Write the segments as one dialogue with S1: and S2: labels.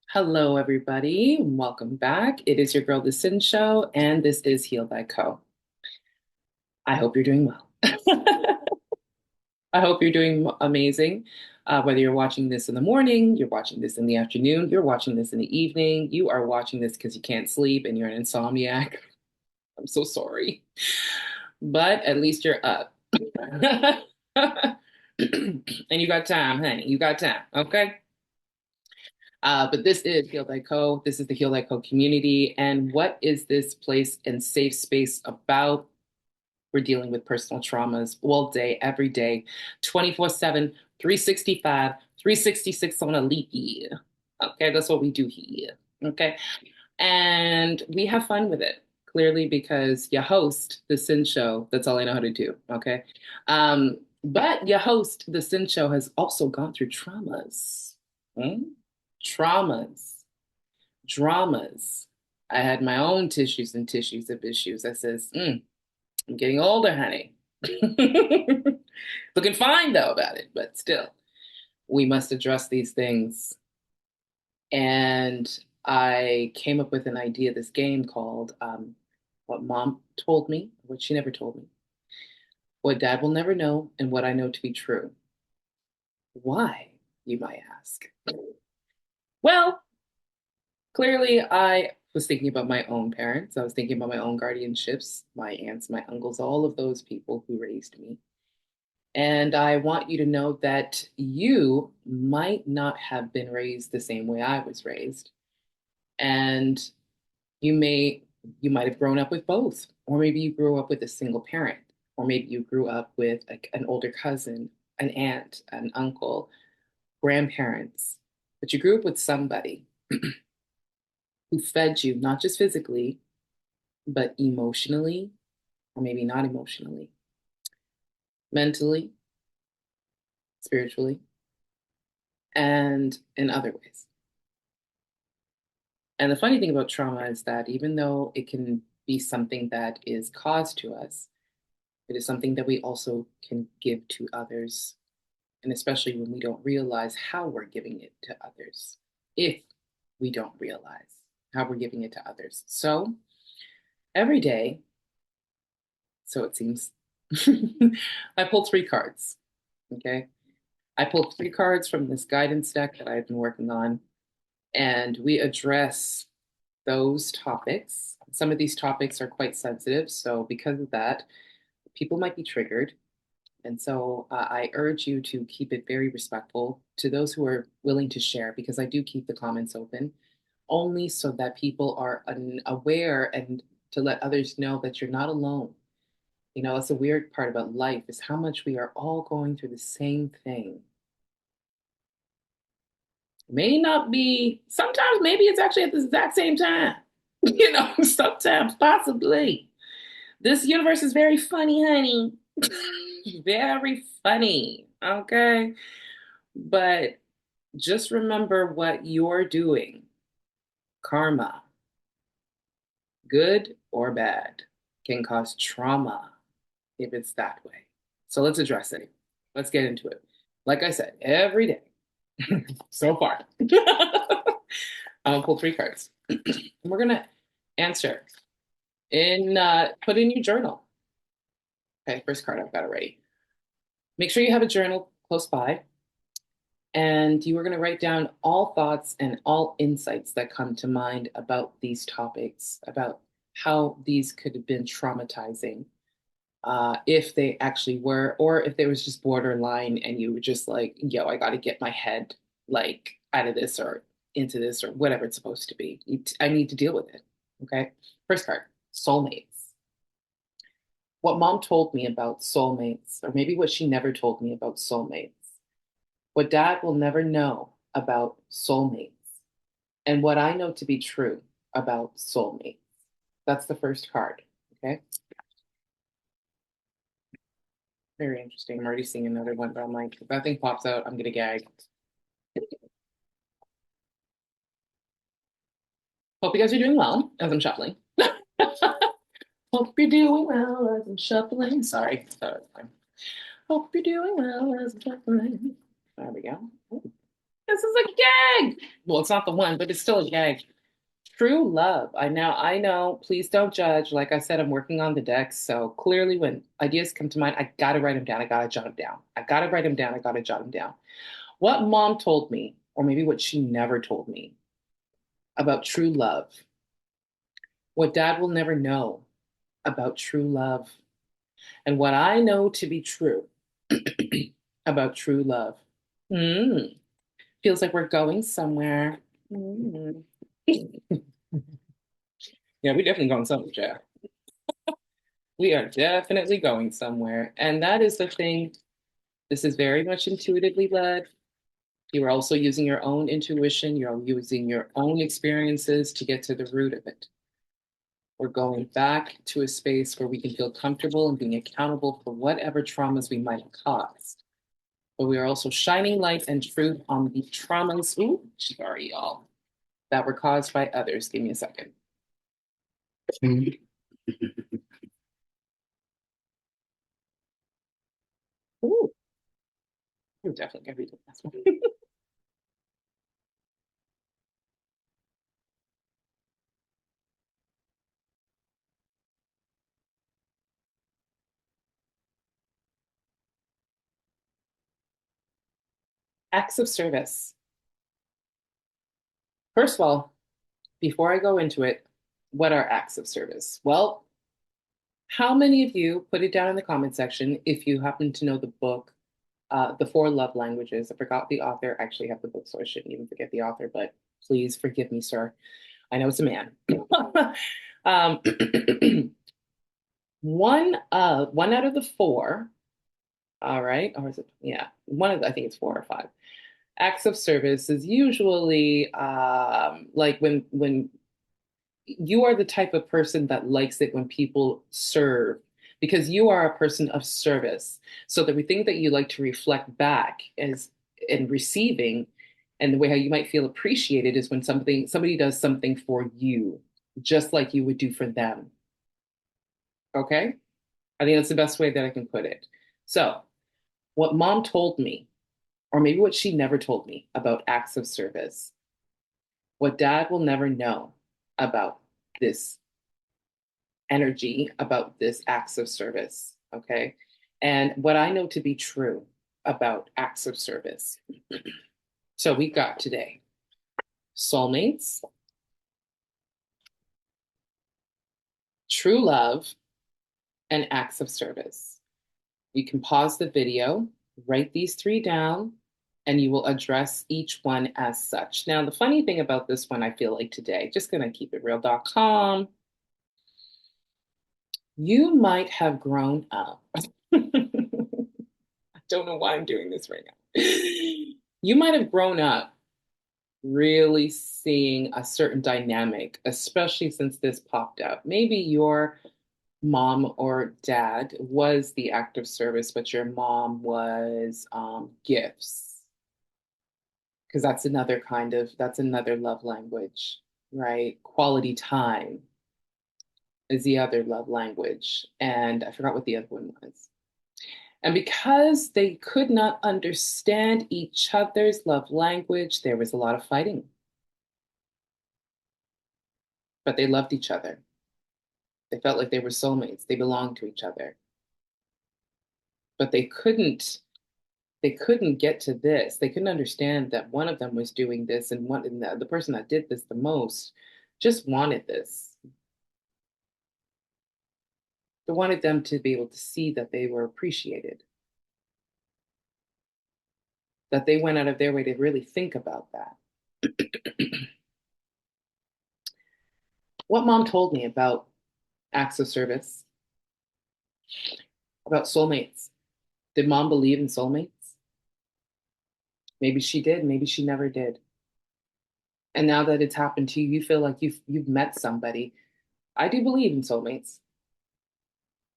S1: Hello, everybody. Welcome back. It is your girl, the Cyn Show, and this is Heal Thyco. I hope you're doing well. I hope you're doing amazing. Whether you're watching this in the morning, you're watching this in the afternoon, you're watching this in the evening, you are watching this because you can't sleep and you're an insomniac. I'm so sorry. But at least you're up. And you got time, honey. You got time, okay? But this is Heal Thy Co. This is the Heal Thy Co community. And what is this place and safe space about? We're dealing with personal traumas all day, every day, 24/7, 365, 366 on a leap year. Okay, that's what we do here. Okay. And we have fun with it, clearly, because you host the Cyn Show. That's all I know how to do. Okay. But your host, the Cyn Show, has also gone through traumas. Hmm? Traumas, dramas. I had my own tissues and tissues of issues. I says, I'm getting older, honey. Looking fine though about it, but still, we must address these things. And I came up with an idea, this game called What Mom Told Me, what she never told me, What Dad Will Never Know, and What I Know to Be True. Why, you might ask? Well, clearly, I was thinking about my own parents. I was thinking about my own guardianships, my aunts, my uncles, all of those people who raised me. And I want you to know that you might not have been raised the same way I was raised. And you may, you might have grown up with both, or maybe you grew up with a single parent, or maybe you grew up with an older cousin, an aunt, an uncle, grandparents, but you grew up with somebody who fed you, not just physically, but emotionally, or maybe not emotionally, mentally, spiritually, and in other ways. And the funny thing about trauma is that even though it can be something that is caused to us, it is something that we also can give to others. And especially when we don't realize how we're giving it to others, if we don't realize how we're giving it to others. So every day, so it seems, I pulled three cards. Okay. I pulled three cards from this guidance deck that I've been working on, and we address those topics. Some of these topics are quite sensitive, so because of that, people might be triggered. And so I urge you to keep it very respectful to those who are willing to share, because I do keep the comments open only so that people are aware and to let others know that you're not alone. You know, that's the weird part about life is how much we are all going through the same thing. May not be, sometimes maybe it's actually at the exact same time. You know, sometimes possibly. This universe is very funny, honey. Very funny. Okay. But just remember what you're doing. Karma, good or bad, can cause trauma if it's that way. So let's address it. Let's get into it. Like I said, every day so far. I'll pull three cards. And we're gonna answer in put in your journal. Okay, first card I've got it ready. Make sure you have a journal close by, and you are going to write down all thoughts and all insights that come to mind about these topics, about how these could have been traumatizing, if they actually were, or if they was just borderline and you were just like, yo, I got to get my head like out of this or into this or whatever it's supposed to be. I need to deal with it. Okay. First card, soulmates. What mom told me about soulmates, or maybe what she never told me about soulmates. What dad will never know about soulmates, and what I know to be true about soulmates. That's the first card. Okay. Very interesting. I'm already seeing another one, but I'm like, if that thing pops out, I'm gonna gag. Hope you guys are doing well as I'm shuffling. Hope you're doing well as I'm shuffling. Sorry. Hope you're doing well as I'm shuffling. There we go. Ooh, this is a gag. Well, it's not the one, but it's still a gag. True love. I know. Please don't judge. Like I said, I'm working on the decks. So clearly, when ideas come to mind, I gotta write them down. I gotta jot them down. I gotta write them down. I gotta jot them down. What mom told me, or maybe what she never told me about true love. What dad will never know about true love. And what I know to be true about true love. Mm, feels like we're going somewhere. Mm. Yeah, we're definitely going somewhere, Jack. We are definitely going somewhere. And that is the thing. This is very much intuitively led. You are also using your own intuition. You're using your own experiences to get to the root of it. We're going back to a space where we can feel comfortable and being accountable for whatever traumas we might have caused. But we are also shining light and truth on the traumas, ooh, sorry, y'all, that were caused by others. Give me a second. Ooh, you're definitely gonna read the last one. Acts of service. First of all, before I go into it, what are acts of service? Well, how many of you put it down in the comment section if you happen to know the book, The Four Love Languages? I forgot the author. I actually have the book, so I shouldn't even forget the author, but please forgive me, sir. I know it's a man. um, one out of the four, all right, or is it, yeah, I think it's four or five. Acts of service is usually like when you are the type of person that likes it when people serve because you are a person of service. So the thing that you like to reflect back is in receiving and the way how you might feel appreciated is when somebody does something for you, just like you would do for them. Okay? I think that's the best way that I can put it. So, what mom told me, or maybe what she never told me about acts of service, what dad will never know about this energy, about this acts of service. Okay. And what I know to be true about acts of service. So we got today soulmates, true love, and acts of service. You can pause the video, write these three down, and you will address each one as such. Now, the funny thing about this one, I feel like today, just going to keep it real.com, you might have grown up. I don't know why I'm doing this right now. You might have grown up really seeing a certain dynamic, especially since this popped up. Maybe your mom or dad was the act of service, but your mom was gifts, because that's another love language, right? Quality time is the other love language. And I forgot what the other one was. And because they could not understand each other's love language, there was a lot of fighting, but they loved each other. They felt like they were soulmates. They belonged to each other. But they couldn't get to this. They couldn't understand that one of them was doing this and the person that did this the most just wanted this. They wanted them to be able to see that they were appreciated, that they went out of their way to really think about that. What mom told me about acts of service, about soulmates. Did mom believe in soulmates? Maybe she did, maybe she never did. And now that it's happened to you, you feel like you've met somebody. I do believe in soulmates.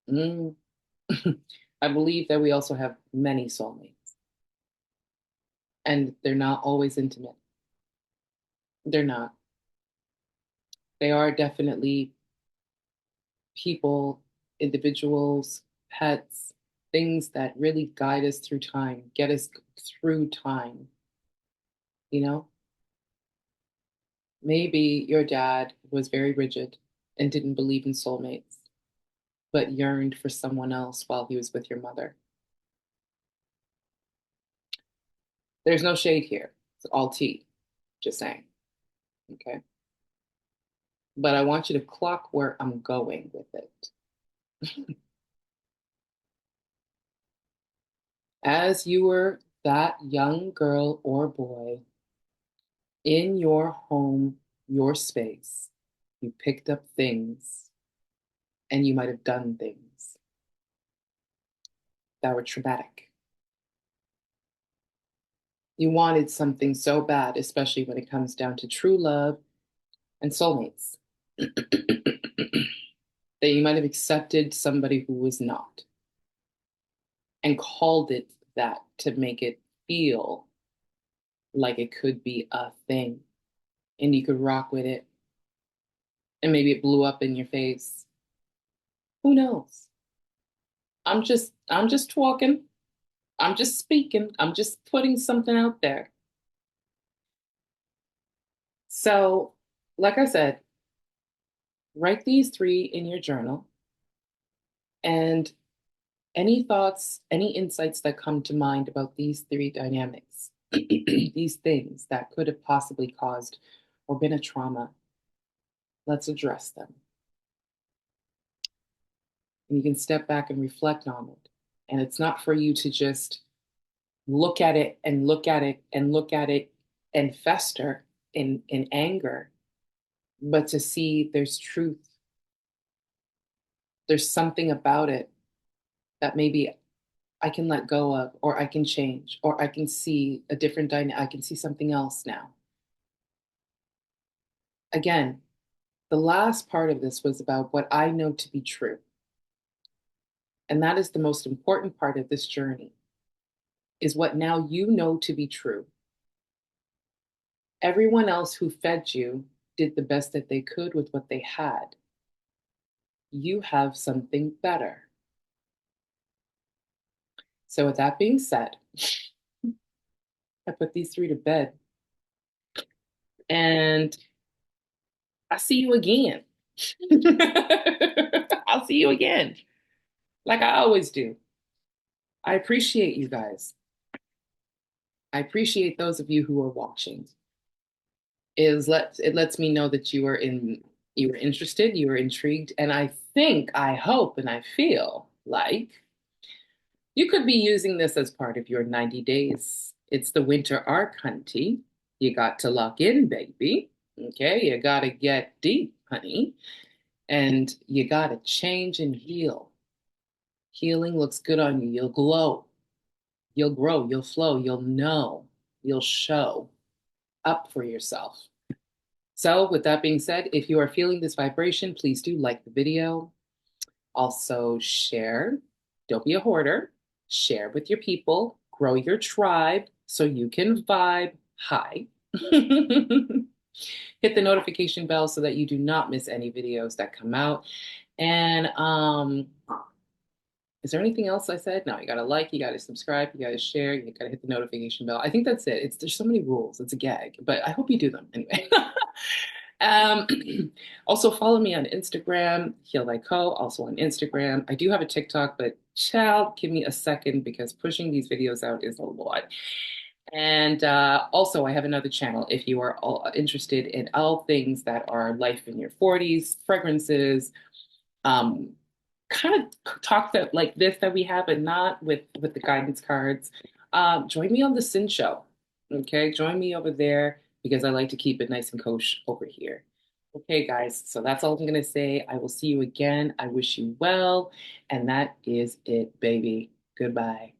S1: Mm. I believe that we also have many soulmates, and they're not always intimate. They're not. They are definitely people, individuals, pets, things that really guide us through time, get us through time, you know? Maybe your dad was very rigid and didn't believe in soulmates, but yearned for someone else while he was with your mother. There's no shade here. It's all tea. Just saying. Okay. But I want you to clock where I'm going with it. As you were that young girl or boy in your home, your space, you picked up things and you might have done things that were traumatic. You wanted something so bad, especially when it comes down to true love and soulmates, that you might have accepted somebody who was not and called it that to make it feel like it could be a thing and you could rock with it. And maybe it blew up in your face. Who knows? I'm just talking. I'm just speaking. I'm just putting something out there. So, like I said, write these three in your journal and any thoughts, any insights that come to mind about these three dynamics, these things that could have possibly caused or been a trauma, let's address them. And you can step back and reflect on it. And it's not for you to just look at it and look at it and look at it and fester in anger, but to see there's truth. There's something about it that maybe I can let go of, or I can change, or I can see a different dynamic. I can see something else now. Again, the last part of this was about what I know to be true. And that is the most important part of this journey, is what now you know to be true. Everyone else who fed you did the best that they could with what they had. You have something better. So, with that being said, I put these three to bed and I see you again. I'll see you again, like I always do. I appreciate you guys. I appreciate those of you who are watching. It lets me know that you were interested, you were intrigued, and I think, I hope, and I feel like you could be using this as part of your 90 days. It's the winter arc, hunty. You got to lock in, baby. Okay, you got to get deep, honey. And you got to change and heal. Healing looks good on you. You'll glow. You'll grow. You'll flow. You'll know. You'll show up for yourself. So, with that being said, if you are feeling this vibration, please do like the video. Also, share. Don't be a hoarder. Share with your people. Grow your tribe so you can vibe high. Hit the notification bell so that you do not miss any videos that come out. And is there anything else I said? No, you gotta like, you gotta subscribe, you gotta share, you gotta hit the notification bell. I think that's it. There's so many rules. It's a gag, but I hope you do them anyway. Um, also follow me on Instagram, Heal Thy Co. Also on Instagram. I do have a TikTok, but child, give me a second because pushing these videos out is a lot. And also, I have another channel if you are all interested in all things that are life in your 40s, fragrances, um, kind of talk that like this that we have, but not with the guidance cards. Join me on the Cyn Show. Okay, join me over there because I like to keep it nice and kosher over here. Okay, guys, so that's all I'm gonna say. I will see you again. I wish you well, and that is it, baby. Goodbye.